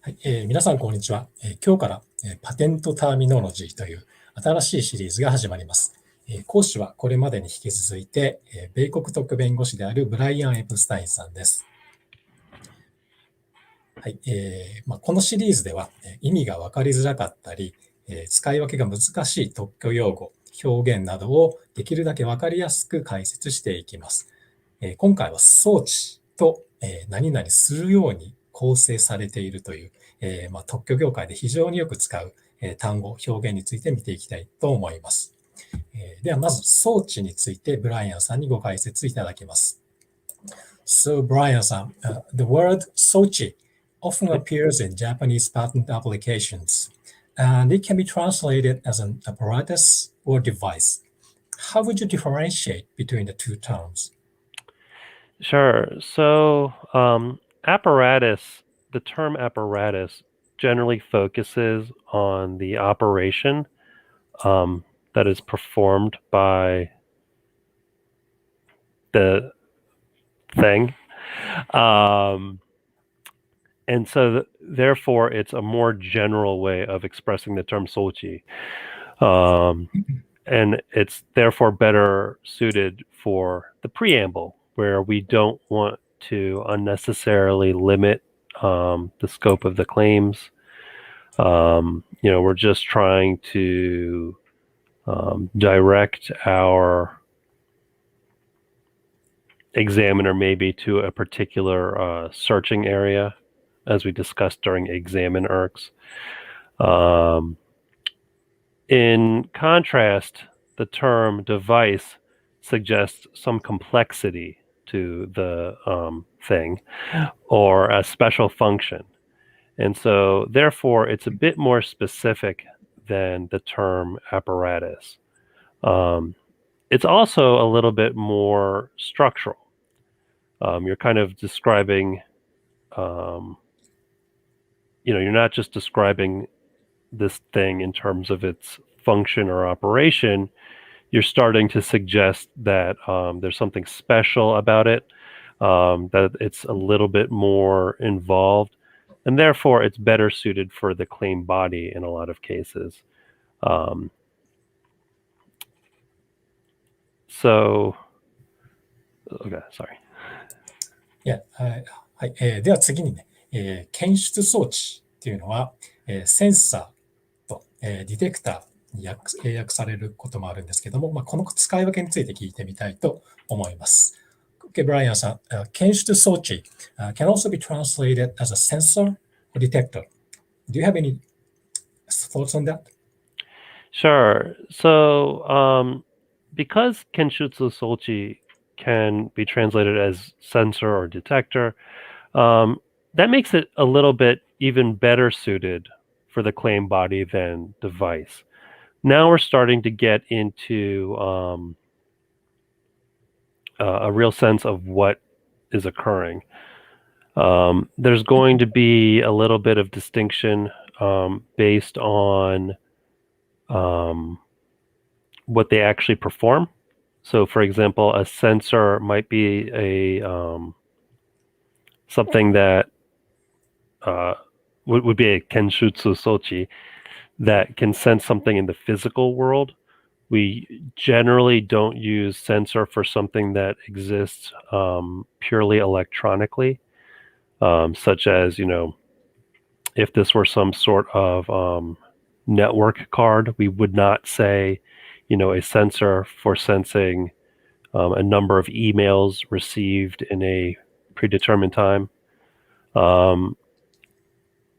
はい、皆さん、こんにちは。今日から、パテントターミノロジーという新しいシリーズが始まります。講師はこれまでに引き続いて、米国特弁護士であるブライアン・エプスタインさんです。はい、このシリーズでは、意味が分かりづらかったり、使い分けが難しい特許用語、表現などをできるだけ分かりやすく解説していきます。今回は装置と、何々するように構成されているという、特許業界で非常によく使う、単語、表現について見ていきたいと思います。ではまず装置についてブライアンさんにご解説いただきます。So Brian-san, the word sochi often appears in Japanese patent applications, and it can be translated as an apparatus or device. How would you differentiate between the two terms? Sure. So, apparatus, the term apparatus generally focuses on the operation that is performed by the thing. And so, therefore, it's a more general way of expressing the term sochi. And it's therefore better suited for the preamble, where we don't want to unnecessarily limit the scope of the claims. We're just trying to direct our examiner maybe to a particular searching area, as we discussed during examine ERCs. In contrast, the term device suggests some complexity to the thing or a special function. And so, therefore, it's a bit more specific than the term apparatus. It's also a little bit more structural. You're kind of describing, you're not just describing this thing in terms of its function or operation. You're starting to suggest that there's something special about it, that it's a little bit more involved, and therefore it's better suited for the claim body in a lot of cases. Okay, sorry. Yeah, はい、では次にね、検出装置っていうのは、センサーと、ディテクターに英訳されることもあるんですけども、この使い分けについて聞いてみたいと思います。Okay, Brian さん、検出装置、can also be translated as a sensor or detector. Do you have any thoughts on that? Sure. So, because Kenshutsu Sochi can be translated as sensor or detector, that makes it a little bit even better suited for the claim body than device. Now we're starting to get into a real sense of what is occurring. There's going to be a little bit of distinction based on what they actually perform. So, for example, a sensor might be something that would be a kenshutsu sochi that can sense something in the physical world. We generally don't use sensor for something that exists purely electronically, such as, if this were some sort of network card, we would not say, a sensor for sensing a number of emails received in a predetermined time.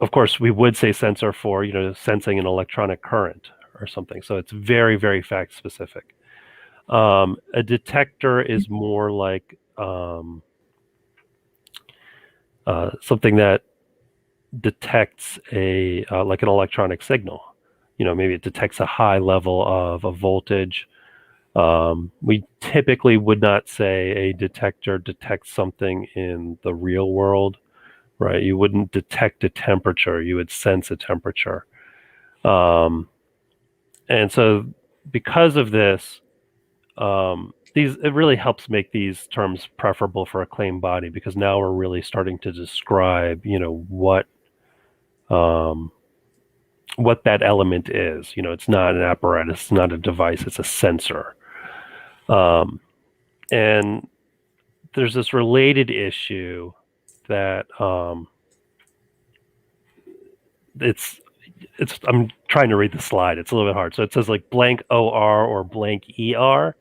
Of course, we would say sensor for, sensing an electronic current or something. So it's very, very fact specific. A detector is more like something that detects like an electronic signal. Maybe it detects a high level of a voltage. We typically would not say a detector detects something in the real world, right? You wouldn't detect a temperature, you would sense a temperature. And so because of this, it really helps make these terms preferable for a claim body, because now we're really starting to describe, what what that element is. It's not an apparatus, it's not a device, it's a sensor. And there's this related issue that I'm trying to read the slide. It's a little bit hard. So it says like blank OR or blank ER.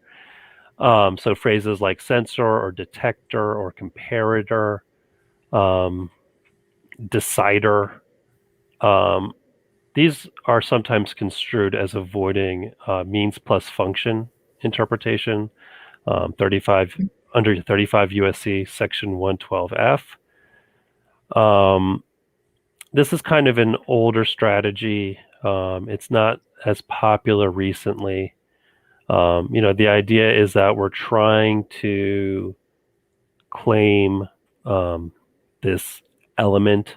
So phrases like sensor or detector or comparator, decider. These are sometimes construed as avoiding means plus function interpretation, 35 under 35 USC section 112F. This is kind of an older strategy. It's not as popular recently. The idea is that we're trying to claim this element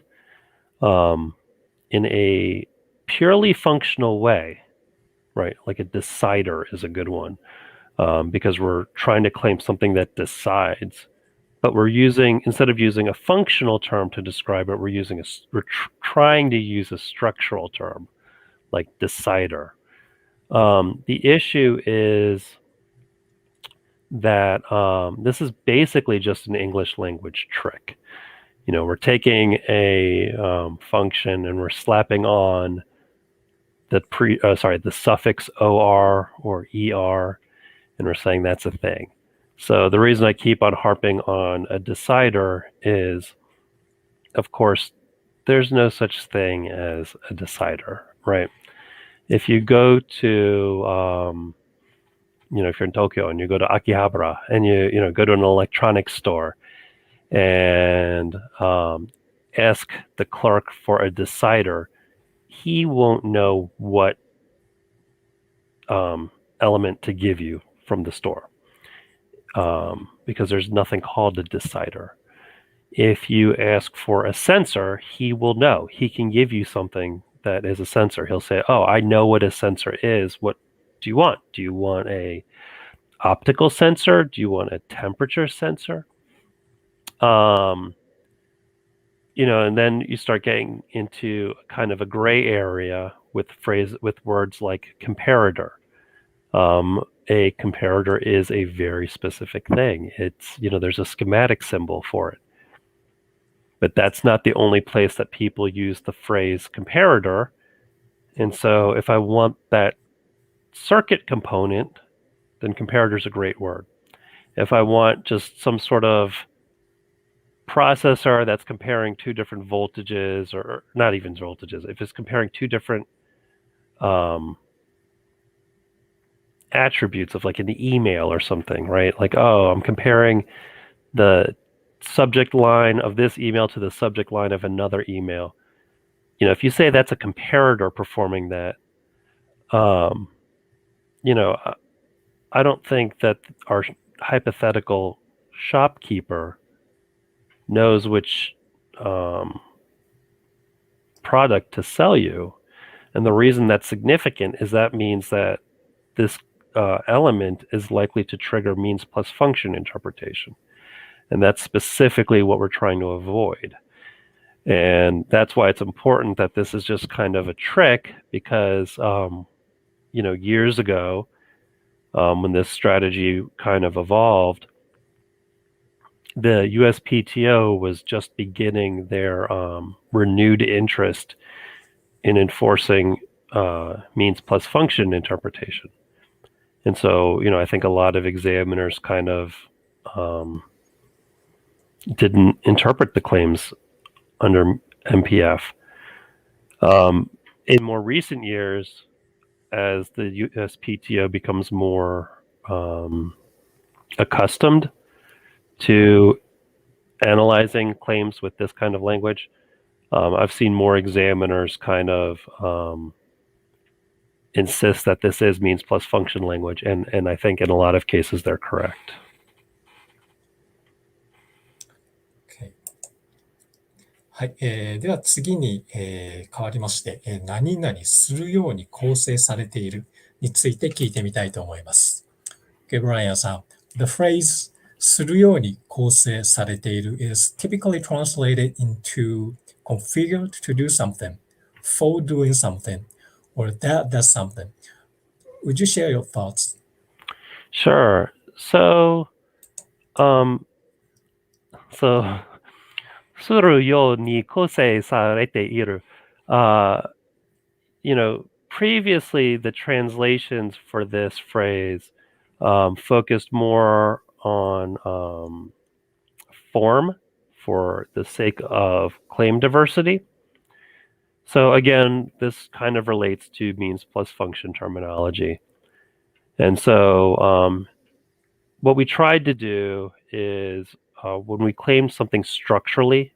in a purely functional way, right? Like a decider is a good one, because we're trying to claim something that decides. But instead of using a functional term to describe it, we're trying to use a structural term like decider. The issue is that this is basically just an English language trick. We're taking a function and we're slapping on the suffix or or er, and we're saying that's a thing. So the reason I keep on harping on a decider is, of course, there's no such thing as a decider, right? If you go to, if you're in Tokyo and you go to Akihabara and you go to an electronics store and ask the clerk for a decider, he won't know what element to give you from the store, because there's nothing called a decider. If you ask for a sensor, he will know. He can give you something that is a sensor. He'll say, oh, I know what a sensor is. What do you want? Do you want a optical sensor? Do you want a temperature sensor? And then you start getting into kind of a gray area with words like comparator. A comparator is a very specific thing. It's, there's a schematic symbol for it. But that's not the only place that people use the phrase comparator. And so if I want that circuit component, then comparator is a great word. If I want just some sort of processor that's comparing two different voltages, or not even voltages, if it's comparing two different attributes of like an email or something, right? Like, oh, I'm comparing the subject line of this email to the subject line of another email. If you say that's a comparator performing that, I don't think that our hypothetical shopkeeper knows which product to sell you. And the reason that's significant is that means that this element is likely to trigger means plus function interpretation. And that's specifically what we're trying to avoid. And that's why it's important that this is just kind of a trick, because, years ago, when this strategy kind of evolved, the USPTO was just beginning their renewed interest in enforcing means plus function interpretation. And so, I think a lot of examiners kind of didn't interpret the claims under MPF. In more recent years, as the USPTO becomes more accustomed to analyzing claims with this kind of language, I've seen more examiners kind of insist that this is means plus function language, and I think in a lot of cases they're correct. Okay. はい、では次に、変わりまして、何々するように構成されているについて聞いてみたいと思います。Okay, Brian さん、the phrase するように構成されている is typically translated into configured to do something, for doing something, or that does something. Would you share your thoughts? Sure. So, so するように構成されている. Previously the translations for this phrase focused more on form for the sake of claim diversity. So again, this kind of relates to means plus function terminology. And so what we tried to do is when we claim something structurally,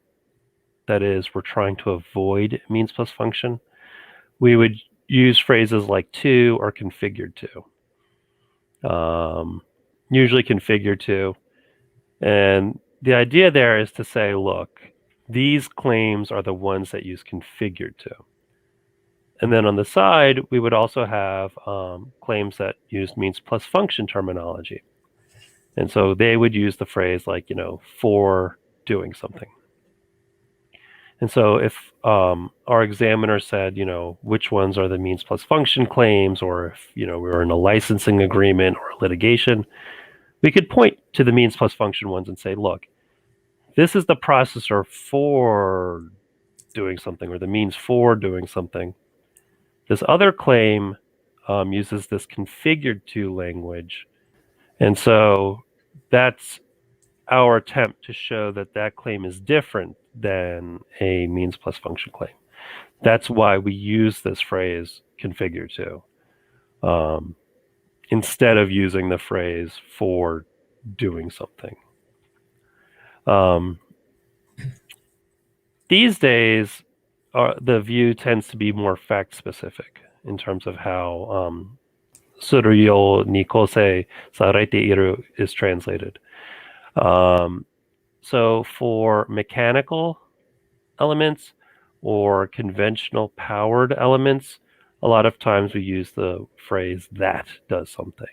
that is, we're trying to avoid means plus function, we would use phrases like to or configured to. Usually configured to. And the idea there is to say, look, these claims are the ones that use configured to. And then on the side, we would also have claims that use means plus function terminology. And so they would use the phrase like, for doing something. And so if our examiner said, which ones are the means plus function claims, or if, we were in a licensing agreement or litigation, we could point to the means plus function ones and say, look, this is the processor for doing something, or the means for doing something. This other claim uses this configured to language. And so that's our attempt to show that that claim is different than a means plus function claim. That's why we use this phrase configured to instead of using the phrase for doing something. These days, the view tends to be more fact specific in terms of how するように構成されている is translated. So for mechanical elements or conventional powered elements, a lot of times we use the phrase that does something.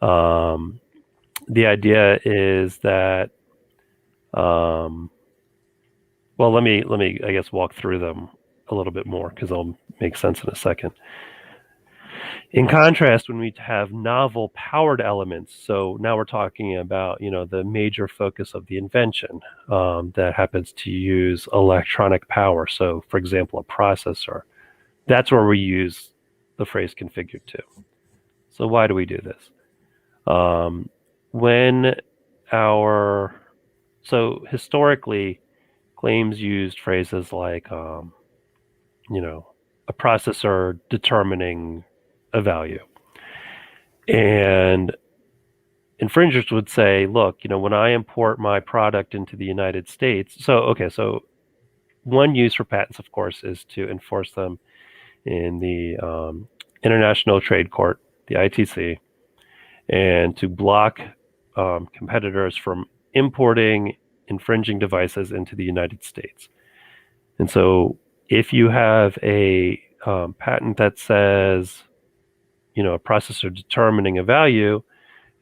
The idea is that, well, let me I guess walk through them a little bit more because they'll make sense in a second. In contrast, when we have novel powered elements, so now we're talking about, the major focus of the invention that happens to use electronic power. So, for example, a processor. That's where we use the phrase configured to. So why do we do this? So historically, claims used phrases like, a processor determining a value. And infringers would say, look, when I import my product into the United States, so one use for patents, of course, is to enforce them in the International Trade Court, the ITC, and to block competitors from importing infringing devices into the United States. And so if you have a patent that says, a processor determining a value,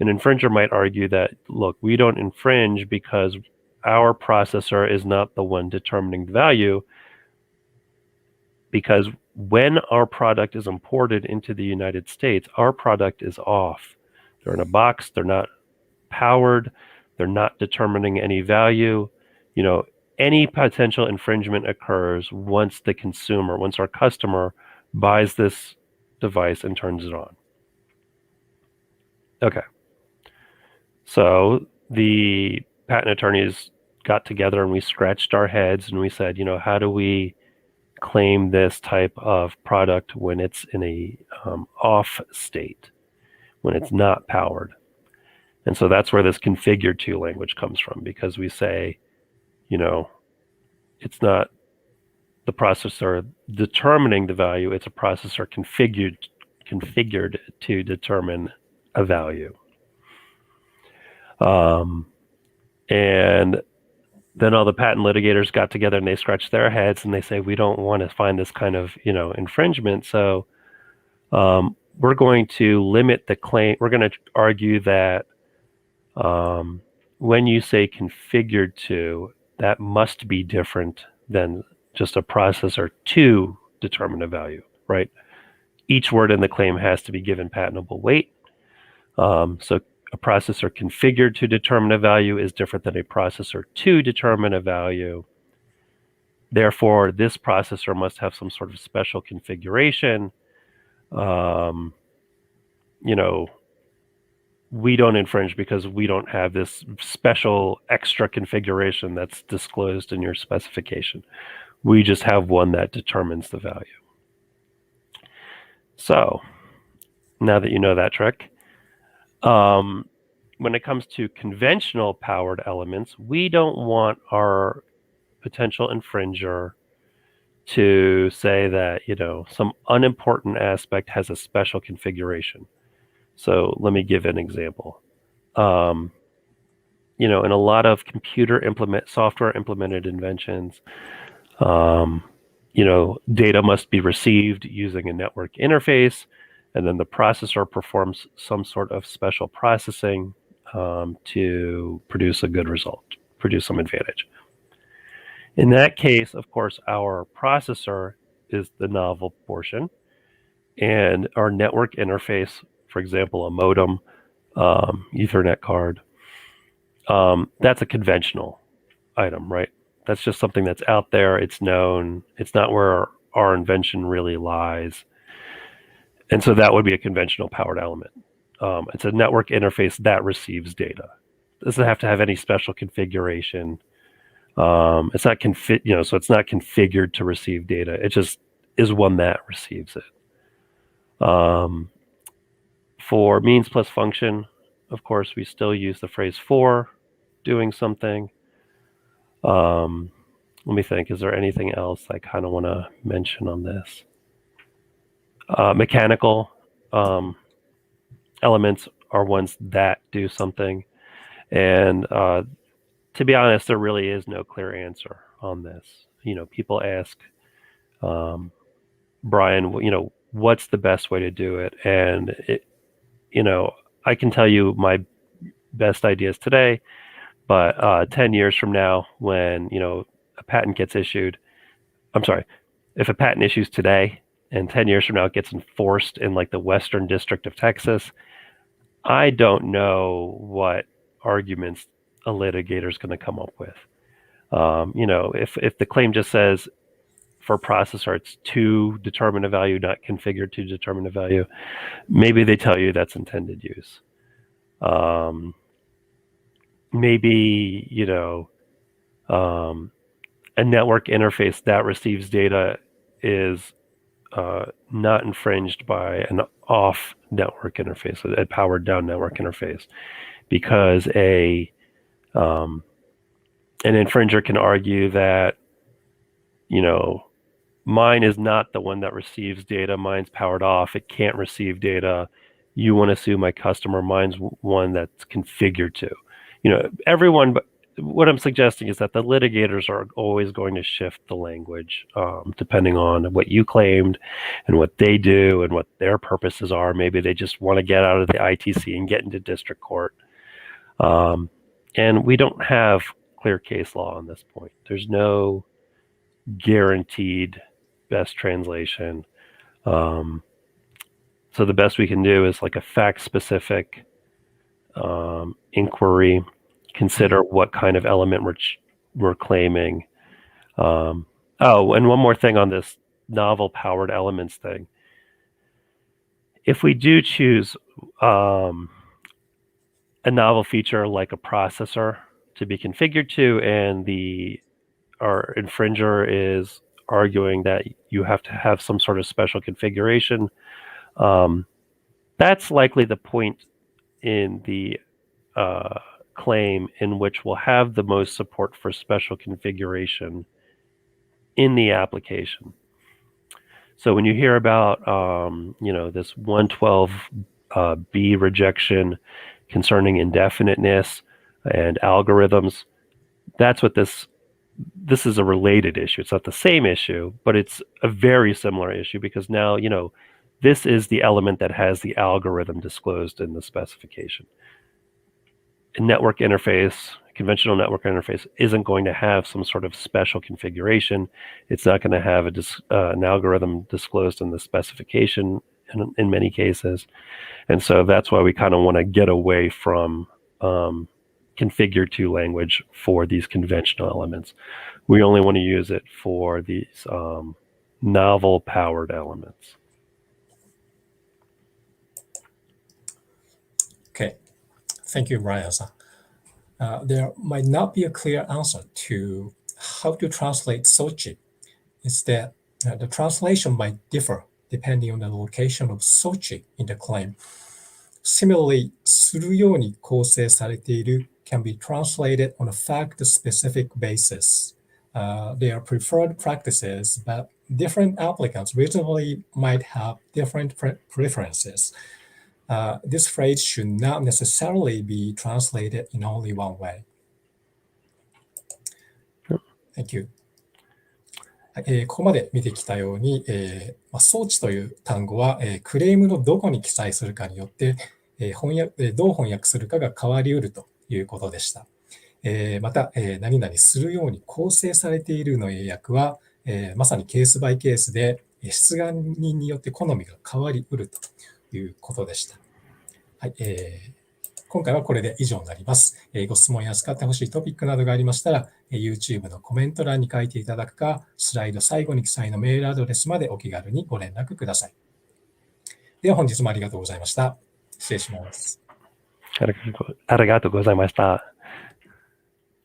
an infringer might argue that, look, we don't infringe because our processor is not the one determining the value, because when our product is imported into the United States, our product is off. They're in a box, they're not powered, they're not determining any value. Any potential infringement occurs once our customer buys this device and turns it on. Okay. So the patent attorneys got together and we scratched our heads and we said, how do we claim this type of product when it's in a off state, when it's not powered? And so that's where this configured to language comes from, because we say, it's not the processor determining the value, it's a processor configured to determine a value. And then all the patent litigators got together and they scratched their heads and they say, we don't want to find this kind of, infringement. So we're going to limit the claim. We're going to argue that When you say configured to, that must be different than just a processor to determine a value, right? Each word in the claim has to be given patentable weight. So a processor configured to determine a value is different than a processor to determine a value. Therefore, this processor must have some sort of special configuration. We don't infringe because we don't have this special extra configuration that's disclosed in your specification. We just have one that determines the value. So now that you know that trick, when it comes to conventional powered elements, we don't want our potential infringer to say that, some unimportant aspect has a special configuration. So let me give an example. In a lot of software implemented inventions, data must be received using a network interface, and then the processor performs some sort of special processing to produce a good result, produce some advantage. In that case, of course, our processor is the novel portion, and our network interface, for example, a modem, Ethernet card, that's a conventional item, right? That's just something that's out there. It's known. It's not where our invention really lies. And so that would be a conventional powered element. It's a network interface that receives data. It doesn't have to have any special configuration. It's not so it's not configured to receive data. It just is one that receives it. For means plus function, of course, we still use the phrase for doing something. Let me think. Is there anything else I kind of want to mention on this? Mechanical elements are ones that do something. And to be honest, there really is no clear answer on this. People ask, Brian, what's the best way to do it? And I can tell you my best ideas today, but 10 years from now, when a patent gets issued, if a patent issues today and 10 years from now it gets enforced in like the Western District of Texas, I don't know what arguments a litigator is going to come up with. If the claim just says for processor it's to determine a value, not configured to determine a value, maybe they tell you that's intended use. Maybe a network interface that receives data is not infringed by an off network interface, a powered down network interface, because an infringer can argue that mine is not the one that receives data, mine's powered off, it can't receive data, you want to sue my customer, mine's one that's configured to. Everyone, but what I'm suggesting is that the litigators are always going to shift the language depending on what you claimed and what they do and what their purposes are. Maybe they just want to get out of the ITC and get into district court. And we don't have clear case law on this point. There's no guaranteed best translation. So the best we can do is like a fact-specific inquiry, consider what kind of element we're claiming. And one more thing on this novel powered elements thing. If we do choose a novel feature like a processor to be configured to, and our infringer is arguing that you have to have some sort of special configuration, that's likely the point in the claim in which we'll have the most support for special configuration in the application. So when you hear about this 112B rejection concerning indefiniteness and algorithms, that's what this is a related issue. It's not the same issue, but it's a very similar issue, because now this is the element that has the algorithm disclosed in the specification. network interface, conventional network interface, isn't going to have some sort of special configuration. It's not going to have an algorithm disclosed in the specification in many cases. And so that's why we kind of want to get away from configure to language for these conventional elements. We only want to use it for these novel powered elements. Okay, thank you, Brian-san. There might not be a clear answer to how to translate Sochi. Instead, the translation might differ depending on the location of Sochi in the claim. Similarly, するように構成されている can be translated on a fact-specific basis. They are preferred practices, but different applicants reasonably might have different preferences. This phrase should not necessarily be translated in only one way. Thank you. ここまで見てきたように、装置という単語は、クレームのどこに記載するかによって、どう翻訳するかが変わりうるということでした。また、何々するように構成されているの英訳は、まさにケースバイケースで、出願人によって好みが変わりうるということでした。はい、今回はこれで以上になります。ご質問や扱ってほしいトピックなどがありましたら、YouTube のコメント欄に書いていただくか、スライド最後に記載のメールアドレスまでお気軽にご連絡ください。では本日もありがとうございました。失礼します。ありがとうございました。